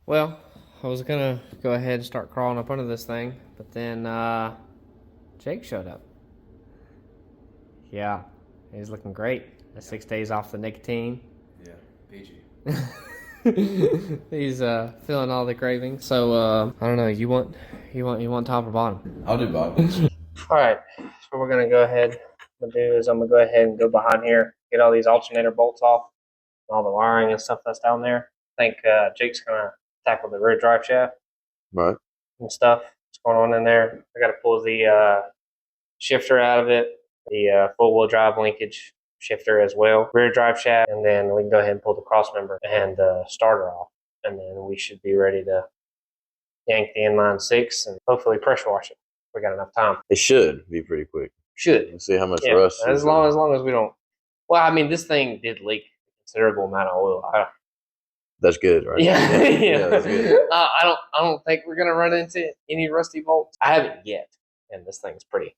Well, I was gonna go ahead and start crawling up under this thing, but then Jake showed up. Yeah, he's looking great. That's 6 days off the nicotine. Yeah, peachy. He's feeling all the cravings. So I don't know. You want top or bottom? I'll do bottom. All right. So what we're gonna go ahead and do is I'm gonna go ahead and go behind here, get all these alternator bolts off, all the wiring and stuff that's down there. I think Jake's gonna tackle the rear drive shaft Right. and stuff. What's going on in there? I got to pull the shifter out of it, the four-wheel drive linkage shifter as well, rear drive shaft, and then we can go ahead and pull the cross member and the starter off, and then we should be ready to yank the inline six and hopefully pressure wash it. We got enough time. It should be pretty quick. Should. Let's see how much Yeah, rust. as long as we don't. Well, I mean, this thing did leak a considerable amount of oil. That's good, right? Yeah, yeah. That's good. I don't think we're gonna run into any rusty bolts. I haven't yet, and this thing's pretty.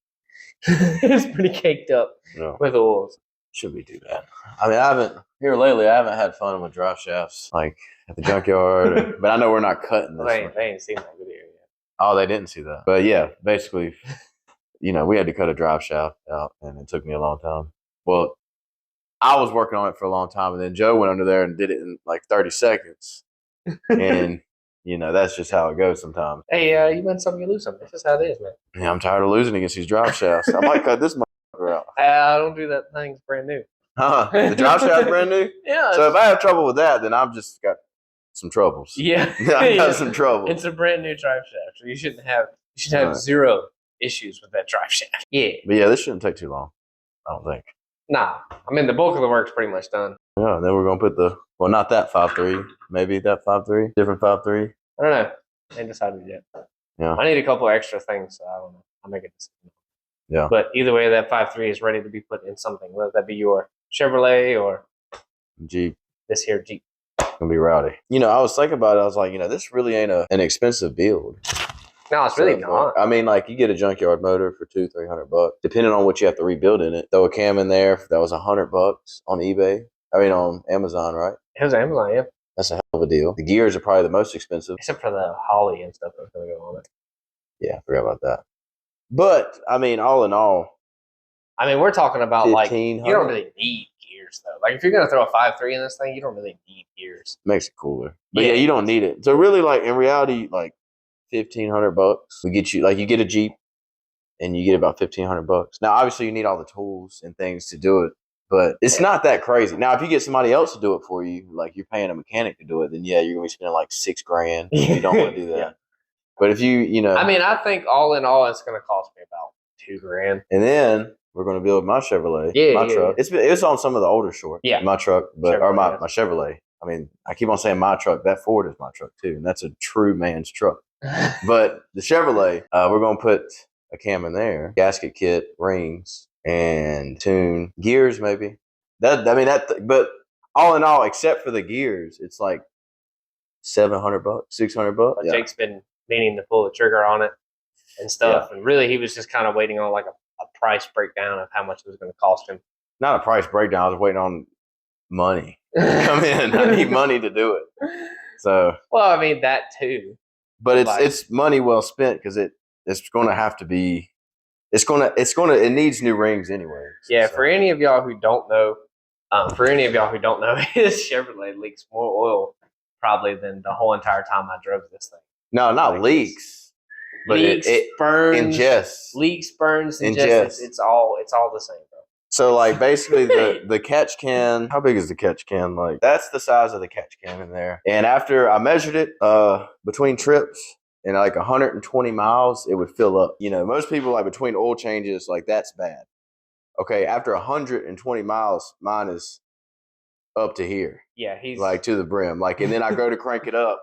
It's pretty caked up with oils. Shouldn't be too bad. I mean, I haven't had fun with drive shafts like at the junkyard, but I know we're not cutting this. They ain't seen that video yet. Oh, they didn't see that. But yeah, basically, we had to cut a drive shaft out, and it took me a long time. Well, I was working on it for a long time, and then Joe went under there and did it in like 30 seconds. And, that's just how it goes sometimes. Hey, you win some, you lose some. That's just how it is, man. Yeah, I'm tired of losing against these drive shafts. I might cut this motherfucker out. I don't do that. Thing's brand new. The drive shaft's brand new? Yeah. So if I have trouble with that, then I've just got some troubles. Yeah. I've got some trouble. It's a brand new drive shaft. So you should have zero issues with that drive shaft. Yeah. But yeah, this shouldn't take too long, I don't think. Nah. I mean, the bulk of the work's pretty much done. Yeah, and then we're going to put not that 5.3, maybe that 5.3, different 5.3. I don't know. I ain't decided yet. Yeah. I need a couple extra things, so I don't know. I'll make a decision. Yeah. But either way, that 5.3 is ready to be put in something, whether that be your Chevrolet or Jeep. This here Jeep. It's going to be rowdy. I was thinking about it. I was like, this really ain't an expensive build. No, it's really not. I mean, like, you get a junkyard motor for $200-300, depending on what you have to rebuild in it. Throw a cam in there. That was $100 on eBay. I mean, on Amazon, right? It was Amazon, yeah. That's a hell of a deal. The gears are probably the most expensive. Except for the Holly and stuff that's going to go on it. Yeah, I forgot about that. But, I mean, all in all. I mean, we're talking about, like, you 1,500? don't really need gears, though. Like, if you're going to throw a 5.3 in this thing, you don't really need gears. Makes it cooler. But yeah, you don't need it. So really, like, in reality, like, $1,500 we get you, like, you get a Jeep and you get about $1,500. Now, obviously, you need all the tools and things to do it, but it's not that crazy. Now, if you get somebody else to do it for you, like you're paying a mechanic to do it, then yeah, you're gonna be spending like $6,000. You don't want to do that. Yeah. But if you I mean, I think all in all, it's going to cost me about $2,000. And then we're gonna build my Chevrolet, my truck. It's on some of the older short. Yeah, my truck, but Chevrolet, my Chevrolet. I mean, I keep on saying my truck. That Ford is my truck too, and that's a true man's truck. But the Chevrolet, we're going to put a cam in there, gasket kit, rings, and tune gears maybe. But all in all, except for the gears, it's like $700, $600. Yeah. Jake's been meaning to pull the trigger on it and stuff, and really he was just kind of waiting on like a price breakdown of how much it was going to cost him. Not a price breakdown. I was waiting on money to come in. I need money to do it. So, well, I mean that too. But it's money well spent because it's going to have to be. It needs new rings anyway. Yeah, so. For any of y'all who don't know, his Chevrolet leaks more oil probably than the whole entire time I drove this thing. No, not leaks, but it burns, ingests. Leaks, burns, ingests. It's all the same, bro. So like basically the catch can, how big is the catch can? Like that's the size of the catch can in there. And after I measured it between trips in like 120 miles, it would fill up. Most people like between oil changes, like that's bad. Okay, after 120 miles, mine is up to here. Yeah, he's like to the brim. Like, and then I go to crank it up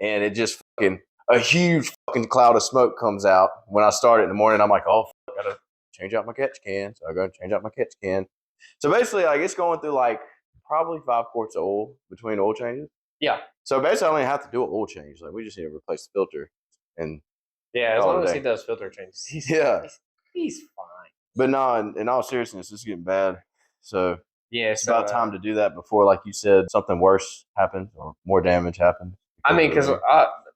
and it just a huge fucking cloud of smoke comes out. When I start it in the morning, I'm like, oh, I gotta change out my catch can. So I go and change out my catch can. So basically, like, it's going through like probably 5 quarts of oil between oil changes. Yeah. So basically, I only have to do an oil change. Like, we just need to replace the filter. And yeah, as long as he does filter changes, he's fine. But no, in all seriousness, it's getting bad. So yeah, it's about time to do that before, like you said, something worse happens or more damage happens. I mean, because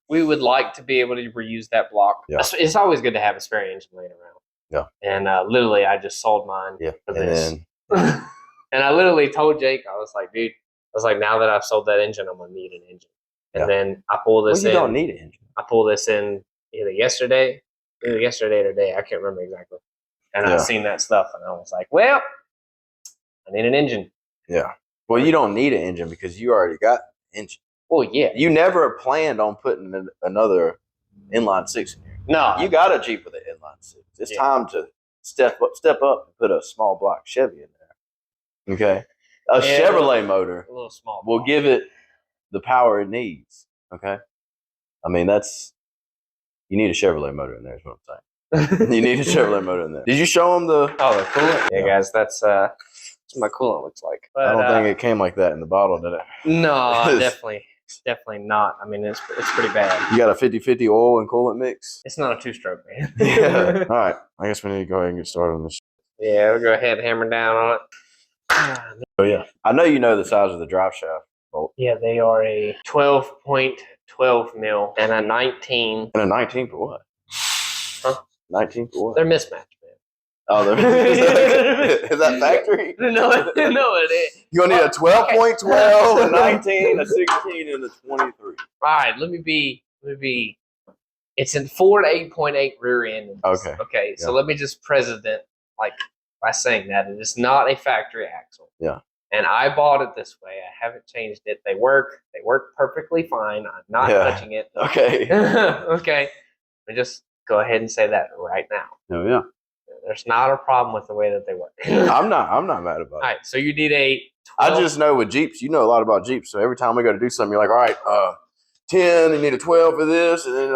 we would like to be able to reuse that block. Yeah. It's always good to have a spare engine laying around. Yeah. And literally, I just sold mine for this. Then, and I literally told Jake, I was like, dude, now that I've sold that engine, I'm going to need an engine. And then I pull this in. You don't need an engine. I pull this in either yesterday or today. I can't remember exactly. And I seen that stuff, and I was like, well, I need an engine. Yeah. Well, you don't need an engine because you already got an engine. Well, yeah. You never planned on putting another inline six in here. No. You got a Jeep with an inline six. It's time to step up and put a small block Chevy in there. Okay? A Chevrolet motor a little small will give it the power it needs. Okay? I mean, you need a Chevrolet motor in there is what I'm saying. You need a Chevrolet motor in there. Did you show them the coolant? Yeah, guys, that's what my coolant looks like. But, I don't think it came like that in the bottle, did it? No, definitely not. I mean, it's pretty bad. You got a 50-50 oil and coolant mix? It's not a two-stroke, man. Yeah. All right. I guess we need to go ahead and get started on this. Yeah, we'll go ahead and hammer down on it. Oh, yeah. I know you know the size of the drive shaft bolt. Yeah, they are a 12.12 mil and a 19. And a 19 for what? Huh? 19 for what? They're mismatched, man. Oh, is that factory? No, it is. You're going to need a 12.12, a 19, a 16, and a 23. All right, let me be. It's in 4 to 8.8 rear end. Okay. Okay, so let me just by saying that it is not a factory axle. Yeah. And I bought it this way. I haven't changed it. They work perfectly fine. I'm not touching it. Okay. Okay. Let me just go ahead and say that right now. Oh yeah. There's not a problem with the way that they work. I'm not mad about it. All right, so you need a 12. I just know with Jeeps, you know a lot about Jeeps. So every time we go to do something, you're like, all right, 10, you need a 12 for this, and then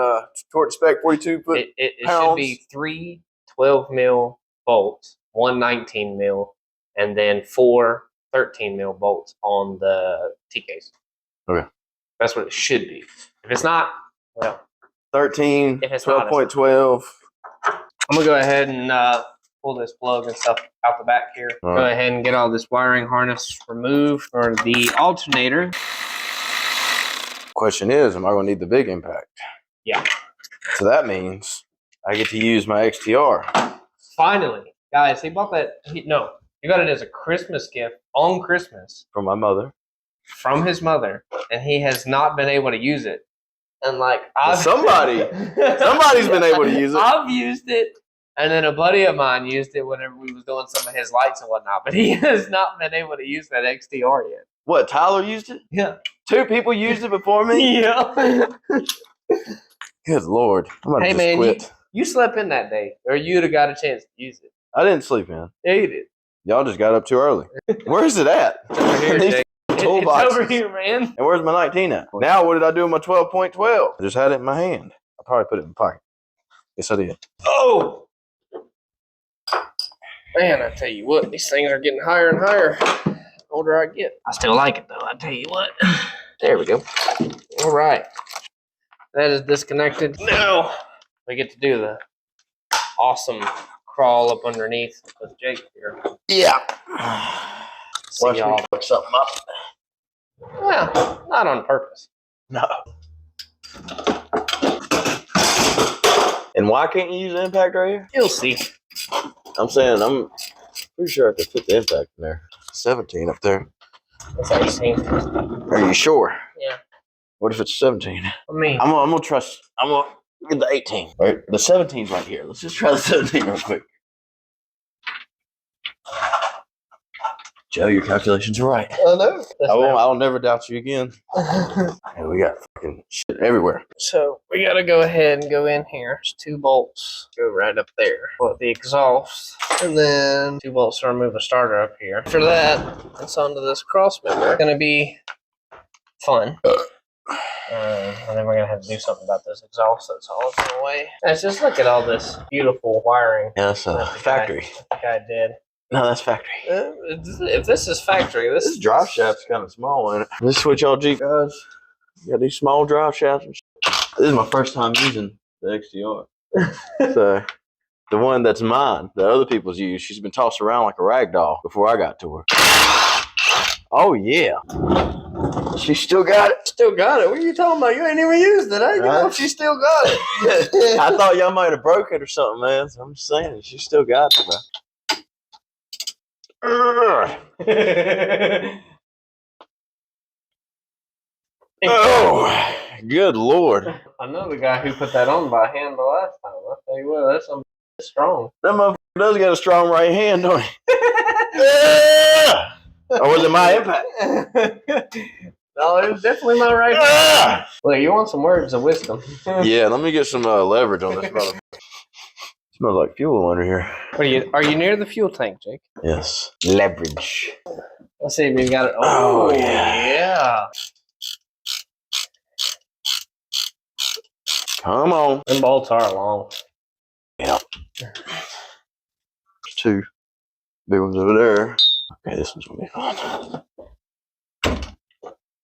toward spec 42 foot it should be 3 12 mil bolts, 1 19 mil, and then 4 13 mil bolts on the T case. Okay. That's what it should be. If it's not, well, 13, 12.12. I'm going to go ahead and pull this plug and stuff out the back here. All go right. ahead and get all this wiring harness removed for the alternator. Question is, am I going to need the big impact? Yeah. So that means I get to use my XTR. Finally. Guys, he bought that. He got it as a Christmas gift on Christmas. From my mother. From his mother. And he has not been able to use it. And somebody's been able to use it. I've used it, and then a buddy of mine used it whenever we was doing some of his lights and whatnot. But he has not been able to use that XTR yet. What? Tyler used it? Yeah. 2 people used it before me. Yeah. Good Lord! I'm gonna just quit. You slept in that day, or you'd have got a chance to use it. I didn't sleep in. Yeah, you did. Y'all just got up too early. Where is it at? Over here, Jake. It's over here, man. And where's my 19 at? Now what did I do with my 12.12? I just had it in my hand. I probably put it in my pocket. Yes, I did. Oh! Man, I tell you what, these things are getting higher and higher the older I get. I still like it, though. I tell you what. There we go. All right. That is disconnected. Now we get to do the awesome crawl up underneath with Jake here. Yeah. See y'all fuck something up. Well, not on purpose. No. And why can't you use the impact right here? You'll see. I'm saying I'm pretty sure I could fit the impact in there. 17 up there. That's 18. Are you sure? Yeah. What if it's 17? I mean, I'm gonna trust. I'm gonna get the 18. Right, the 17's right here. Let's just try the 17 real quick. Joe, your calculations are right. I know. I'll never doubt you again. Hey, we got fucking shit everywhere. So we gotta go ahead and go in here. There's 2 bolts. Go right up there. Put the exhaust. And then 2 bolts to remove a starter up here. After that, it's onto this cross member. It's gonna be fun. And then we're gonna have to do something about this exhaust that's all in the way. Let's just look at all this beautiful wiring. Yeah, that's a factory. The guy did. No, that's factory. If this is factory, This drive shaft's kind of small, ain't it? This is what y'all Jeep guys. You got these small drive shafts and shit. This is my first time using the XTR. So, the one that's mine, that other people's use, she's been tossed around like a rag doll before I got to her. Oh yeah. She still got it. Still got it. What are you talking about? You ain't even used it. I know she still got it. I thought y'all might have broke it or something, man. So I'm just saying, she still got it, bro. Oh, good Lord. I know the guy who put that on by hand the last time. I'll tell you what, that's something strong. That motherfucker does got a strong right hand, don't he? Or was it my impact? No, it was definitely my right hand. Look, you want some words of wisdom. Yeah, let me get some leverage on this motherfucker. Smells like fuel under here. Are you near the fuel tank, Jake? Yes. Leverage. Let's see if you got it. Oh, yeah. Come on. Them bolts are long. Yeah. There's two big ones over there. Okay, this one's gonna be fun.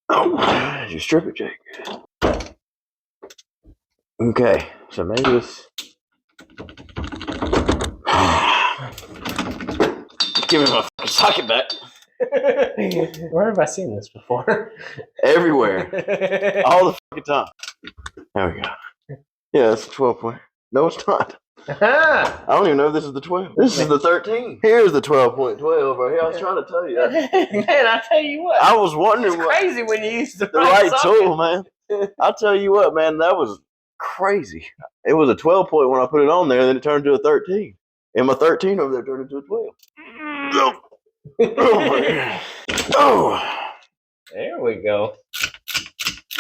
Oh, did you strip it, Jake? Okay, so maybe this. Give me my fucking socket back. Where have I seen this before? Everywhere. All the fucking time. There we go. Yeah, that's a 12 point. No, it's not. I don't even know if this is the 12. This is the 13. Here's the 12.12 right here. I was trying to tell you that. Man, I tell you what. I was wondering it's crazy when you use the right tool, man. I'll tell you what, man, that was crazy. It was a 12 point when I put it on there, and then it turned to a 13. And my 13 over there turned into a 12. Oh, my God. Oh. There we go.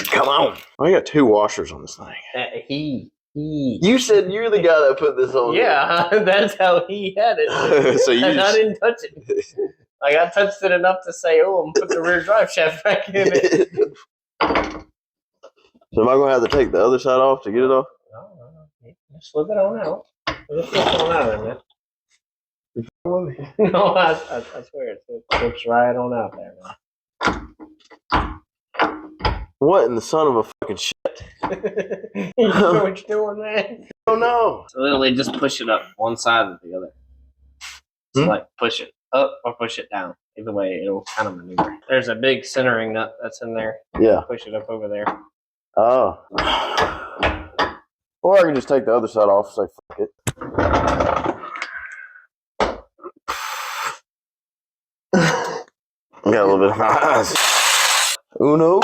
Come on. I got 2 washers on this thing. You said you're the guy that put this on. Yeah, that's how he had it. So you and I didn't touch it. Like, I touched it enough to say, oh, I'm putting the rear drive shaft back in it. So am I going to have to take the other side off to get it off? No. Just slip it on out. Just slip it on out of there, man. No, I swear. It slips right on out there, man. What in the son of a fucking shit? You know what you're doing, man? Oh no. So literally just push it up one side or the other. So like push it up or push it down. Either way, it'll kind of maneuver. There's a big centering nut that's in there. Yeah. Push it up over there. Oh. Or I can just take the other side off and say fuck it. I got a little bit of my eyes. Uno.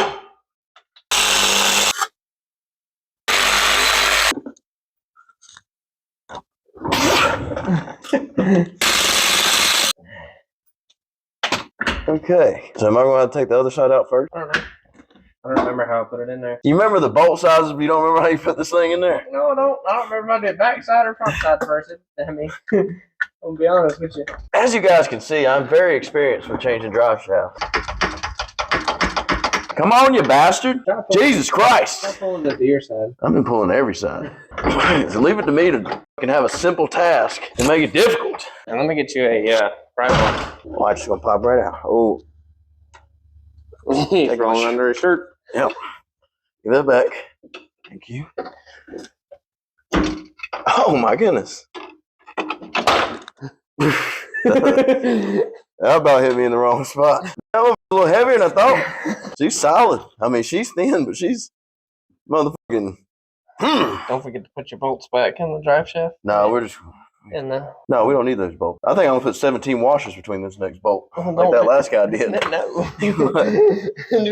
Okay. So am I going to take the other side out first? I don't know. I don't remember how I put it in there. You remember the bolt sizes, but you don't remember how you put this thing in there? No, I don't. I don't remember if I did back side or front side first. I mean, I'll be honest with you. As you guys can see, I'm very experienced with changing drive shafts. Come on, you bastard. Jesus Christ. I'm pulling the your side. I've been pulling every side. So leave it to me to have a simple task and make it difficult. And let me get you a right one. Watch, it's going to pop right out. Oh. He's rolling under his shirt. Yep. Give that back. Thank you. Oh, my goodness. That about hit me in the wrong spot. That was a little heavier than I thought. She's solid. I mean, she's thin, but she's motherfucking. Don't forget to put your bolts back in the drive shaft. No, we're just. No, we don't need those bolts. I think I'm gonna put 17 washers between this next bolt, like that last guy did. No, do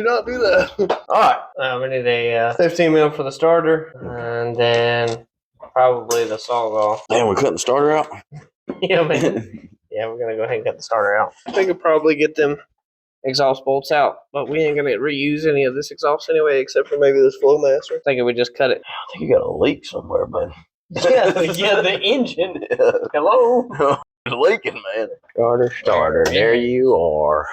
not do that. All right, we need a 15 mil for the starter, and then probably the Sawzall. Man, we're cutting the starter out. Yeah, man. Yeah, we're gonna go ahead and cut the starter out. We could probably get them exhaust bolts out, but we ain't gonna reuse any of this exhaust anyway, except for maybe this flow master. I think we just cut it. I think you got a leak somewhere, bud. Yeah, the engine. Yeah. Hello? It's leaking, man. Starter. There you are.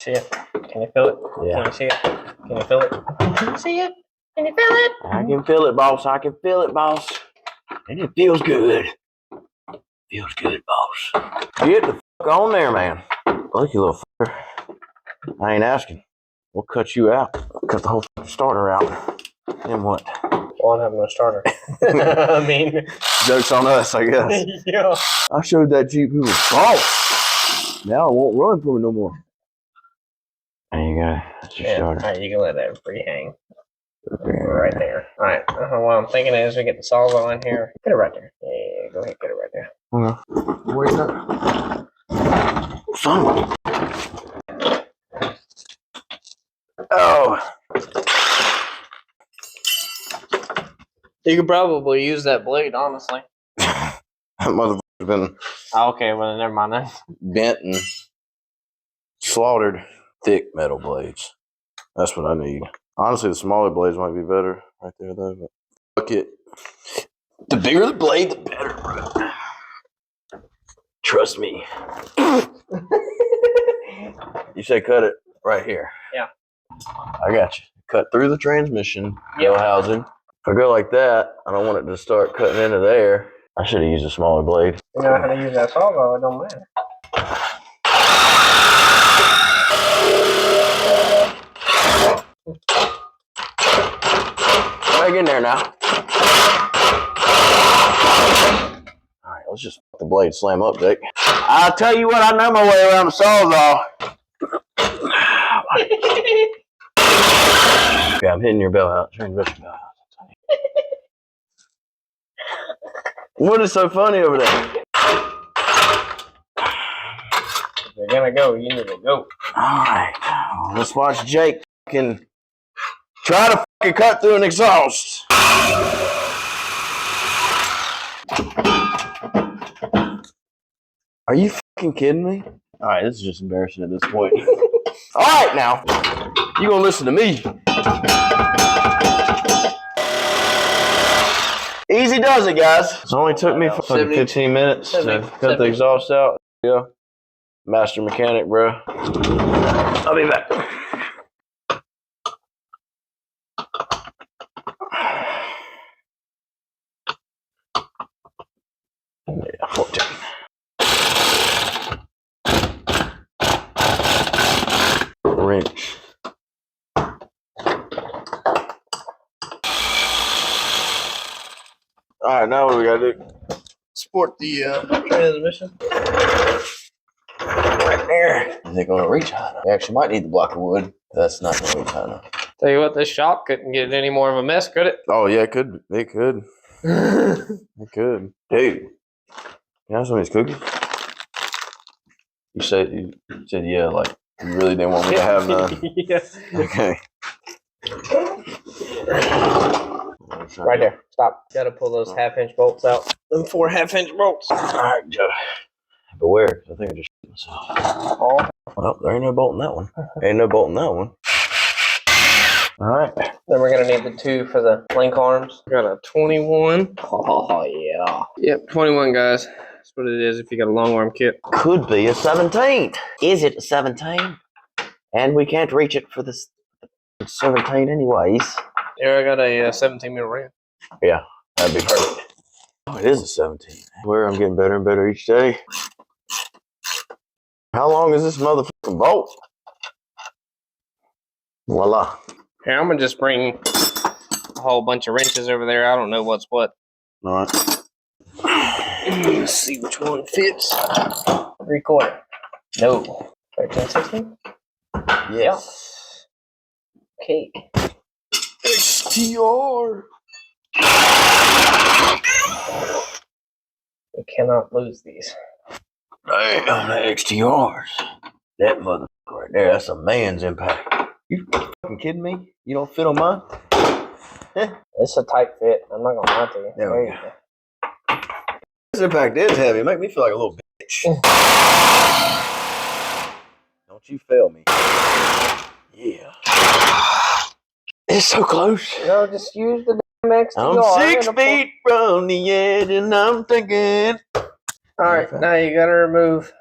See it? Can you feel it? Yeah. Can you see it? Can you feel it? Can you see it? Can you feel it? I can feel it, boss. I can feel it, boss. And it feels good. Feels good, boss. Get the fuck on there, man. Look, you little fucker. I ain't asking. We'll cut you out. Cut the whole starter out. Then what? Well, I don't have no starter. I mean, Joke's on us, I guess. Yeah. I showed that Jeep who was boss. Now it won't run for me no more. There you go. That's your starter. Alright, you can let that free hang. Right there. Alright, what I'm thinking is we get the Sawzall in here. Get it right there. Yeah, go ahead, get it right there. Okay. Where's that? Son. Oh. You could probably use that blade, honestly. That motherfucker's been Okay, well, never mind that. bent and slaughtered. Thick metal blades. That's what I need. Honestly, the smaller blades might be better right there, though. But fuck it. The bigger the blade, the better, bro. Trust me. You say cut it right here. Yeah. I got you. Cut through the transmission, housing. If I go like that, I don't want it to start cutting into there. I should have used a smaller blade. You know how to use that Sawzall, it don't matter. Right in there now. Alright, let's just let the blade slam up, Jake. I'll tell you what, I know my way around the Sawzall. Okay, I'm hitting your bell out. Transmission bell out. What is so funny over there? If you're gonna go, you need to go. Alright, let's watch Jake fucking try to fucking cut through an exhaust. Are you fucking kidding me? Alright, this is just embarrassing at this point. Alright now, you gonna listen to me. Easy does it, guys. It only took me fucking 15 minutes to cut the exhaust out. Yeah. Master mechanic, bro. I'll be back. Yeah, 14. Wrench. All right, now what do we gotta do? Sport the transmission. Right there. Is it gonna reach high enough? We actually might need the block of wood. That's not gonna reach high enough. Tell you what, this shop couldn't get any more of a mess, could it? Oh yeah, it could. It could. It could. Dude, you have some of these cookies? You said yeah, like you really didn't want me to have none. Yeah. Okay. Right there. Stop. Gotta pull those half-inch bolts out. Them 4 half-inch bolts. Alright, Joe. Beware, I think I just shit myself. Oh. Well, there ain't no bolt in that one. Ain't no bolt in that one. Alright. Then we're gonna need the 2 for the link arms. Got a 21. Oh yeah. Yep, 21 guys. That's what it is if you got a long arm kit. Could be a 17. Is it a 17? And we can't reach it for this 17 anyways. Yeah, I got a 17 mil ram. Yeah, that'd be perfect. Oh, it is a 17. Where I'm getting better and better each day. How long is this motherfucking bolt? Voila. Here, I'm gonna just bring a whole bunch of wrenches over there. I don't know what's what. All right. Let's see which one fits. 3/4. No. 13, 16? Yes. Okay. XTR. We cannot lose these. Damn, the XTRs. That motherfucker right there, that's a man's impact. You fucking kidding me? You don't fit on mine? It's a tight fit. I'm not gonna lie to you. There we go. This impact is heavy. It make me feel like a little bitch. Don't you fail me. Yeah. It's so close. No, just use the damn XTR. I'm 6 feet from the edge and I'm thinking. Alright, now you gotta remove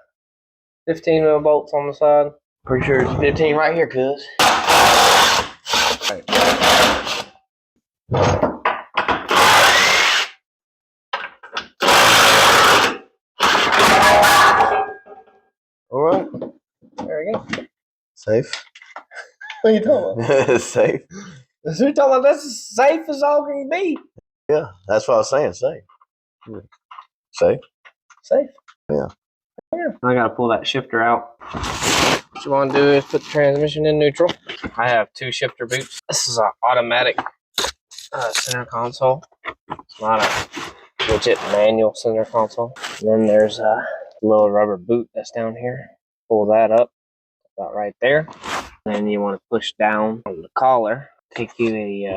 15 mil bolts on the side. Pretty sure it's 15 right here, cuz. Alright. There we go. Safe. What are you talking about? Safe. You're talking about that's as safe as all can be. Yeah, that's what I was saying, safe. Safe? Safe. Yeah. I gotta pull that shifter out. What you want to do is put the transmission in neutral. I have 2 shifter boots. This is an automatic center console. It's not a legit manual center console. And then there's a little rubber boot that's down here. Pull that up about right there. Then you want to push down on the collar. Take you a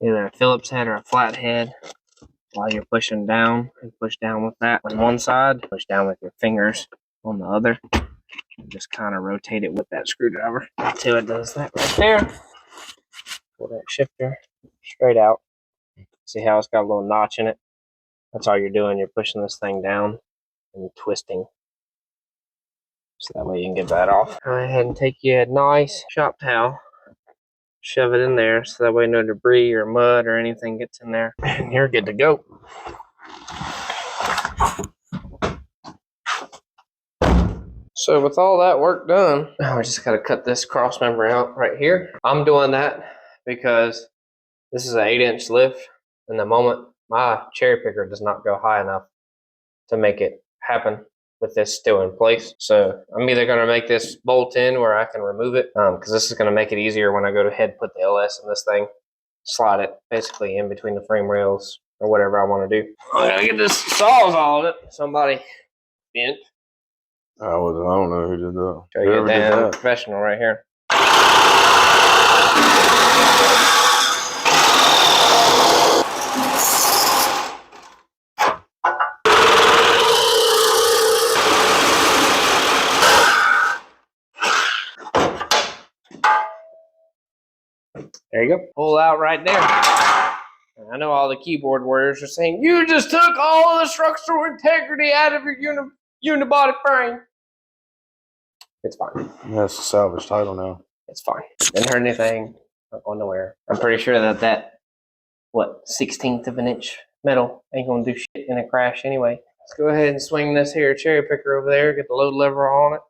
either a Phillips head or a flat head. While you're pushing down, and push down with that on one side, push down with your fingers on the other, and just kind of rotate it with that screwdriver until it does that right there. Pull that shifter straight out. See how it's got a little notch in it? That's all you're doing. You're pushing this thing down and twisting. So that way you can get that off. Go ahead and take you a nice shop towel. Shove it in there so that way no debris or mud or anything gets in there. And you're good to go. So with all that work done, I just gotta cut this cross member out right here. I'm doing that because this is an 8-inch lift, and the moment my cherry picker does not go high enough to make it happen with this still in place. So I'm either gonna make this bolt in where I can remove it, because this is gonna make it easier when I go ahead and put the LS in this thing, slide it basically in between the frame rails or whatever I want to do. I gotta get this Sawzall it. Somebody bent. I don't know who did that. Show you a damn professional right here. There you go. Pull out right there. I know all the keyboard warriors are saying, you just took all of the structural integrity out of your unibody frame. It's fine. That's a salvage title now. It's fine. Didn't hurt anything. Not going nowhere. I'm pretty sure that 16th of an inch metal ain't gonna do shit in a crash anyway. Let's go ahead and swing this here cherry picker over there, get the load lever on it.